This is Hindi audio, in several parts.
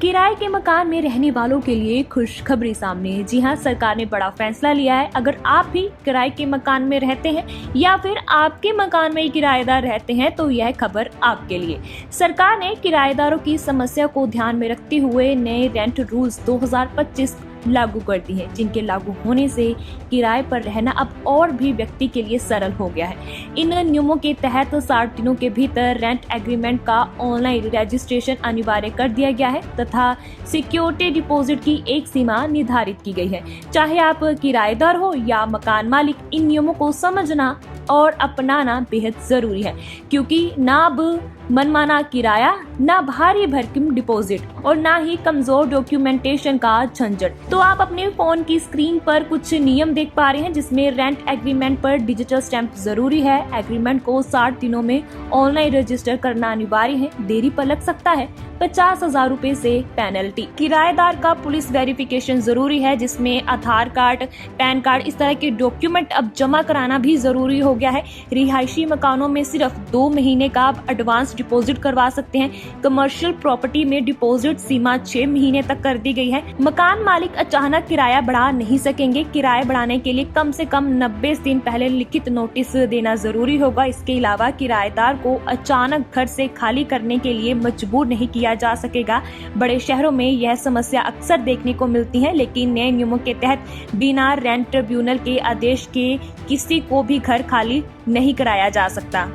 किराए के मकान में रहने वालों के लिए खुशखबरी सामने है। जी हाँ, सरकार ने बड़ा फैसला लिया है। अगर आप भी किराए के मकान में रहते हैं या फिर आपके मकान में किराएदार रहते हैं तो यह खबर आपके लिए। सरकार ने किराएदारों की समस्या को ध्यान में रखते हुए नए रेंट रूल्स 2025 लागू कर दी है, जिनके लागू होने से किराए पर रहना अब और भी व्यक्ति के लिए सरल हो गया है। इन नियमों के तहत 60 दिनों के भीतर रेंट एग्रीमेंट का ऑनलाइन रजिस्ट्रेशन अनिवार्य कर दिया गया है तथा सिक्योरिटी डिपॉजिट की एक सीमा निर्धारित की गई है। चाहे आप किराएदार हो या मकान मालिक, इन नियमों को समझना और अपनाना बेहद जरूरी है, क्योंकि ना अब मनमाना किराया, ना भारी भरकम डिपॉजिट और ना ही कमजोर डॉक्यूमेंटेशन का झंझट। तो आप अपने फोन की स्क्रीन पर कुछ नियम देख पा रहे हैं, जिसमें रेंट एग्रीमेंट पर डिजिटल स्टैंप जरूरी है। एग्रीमेंट को 60 दिनों में ऑनलाइन रजिस्टर करना अनिवार्य है। देरी पर लग सकता है 50,000 रुपए से पेनल्टी। किराएदार का पुलिस वेरिफिकेशन जरूरी है, जिसमें आधार कार्ड, पैन कार्ड, इस तरह के डॉक्यूमेंट अब जमा कराना भी जरूरी हो गया है। रिहायशी मकानों में सिर्फ 2 महीने का आप एडवांस डिपॉजिट करवा सकते हैं। कमर्शियल प्रॉपर्टी में डिपॉजिट सीमा 6 महीने तक कर दी गई है। मकान मालिक अचानक किराया बढ़ा नहीं सकेंगे। किराया बढ़ाने के लिए कम से कम 90 दिन पहले लिखित नोटिस देना जरूरी होगा। इसके अलावा किराएदार को अचानक घर से खाली करने के लिए मजबूर नहीं किया जा सकेगा। बड़े शहरों में यह समस्या अक्सर देखने को मिलती है, लेकिन नए नियमों के तहत बिना रेंट ट्रिब्यूनल के आदेश के किसी को भी घर खाली नहीं कराया जा सकता।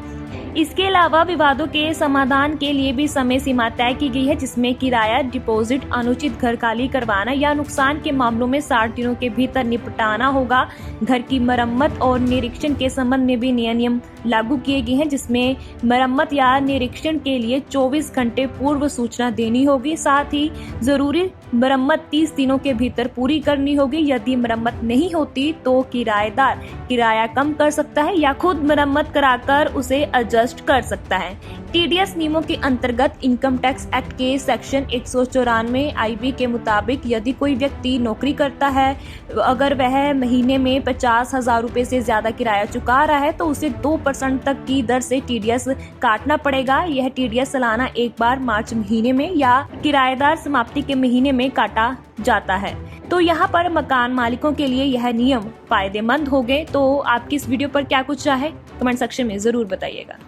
इसके अलावा विवादों के समाधान के लिए भी समय सीमा तय की गई है, जिसमें किराया, डिपॉजिट, अनुचित घर खाली करवाना या नुकसान के मामलों में 60 दिनों के भीतर निपटाना होगा। घर की मरम्मत और निरीक्षण के संबंध में भी नए नियम लागू किए गए हैं, जिसमें मरम्मत या निरीक्षण के लिए 24 घंटे पूर्व सूचना देनी होगी। साथ ही जरूरी मरम्मत 30 दिनों के भीतर पूरी करनी होगी। यदि मरम्मत नहीं होती तो किराएदार किराया कम कर सकता है या खुद मरम्मत कराकर उसे एडजस्ट कर सकता है। टीडीएस नियमों के अंतर्गत इनकम टैक्स एक्ट के सेक्शन 194 IB के मुताबिक यदि कोई व्यक्ति नौकरी करता है, अगर वह महीने में 50,000 रुपए से ज्यादा किराया चुका रहा है तो उसे 2% तक की दर से टीडीएस काटना पड़ेगा। यह टीडीएस सालाना एक बार मार्च महीने में या किराएदार समाप्ति के महीने में काटा जाता है। तो यहाँ पर मकान मालिकों के लिए यह नियम फायदेमंद हो गए। तो आपकी इस वीडियो पर क्या कुछ है, कमेंट सेक्शन में जरूर बताइएगा।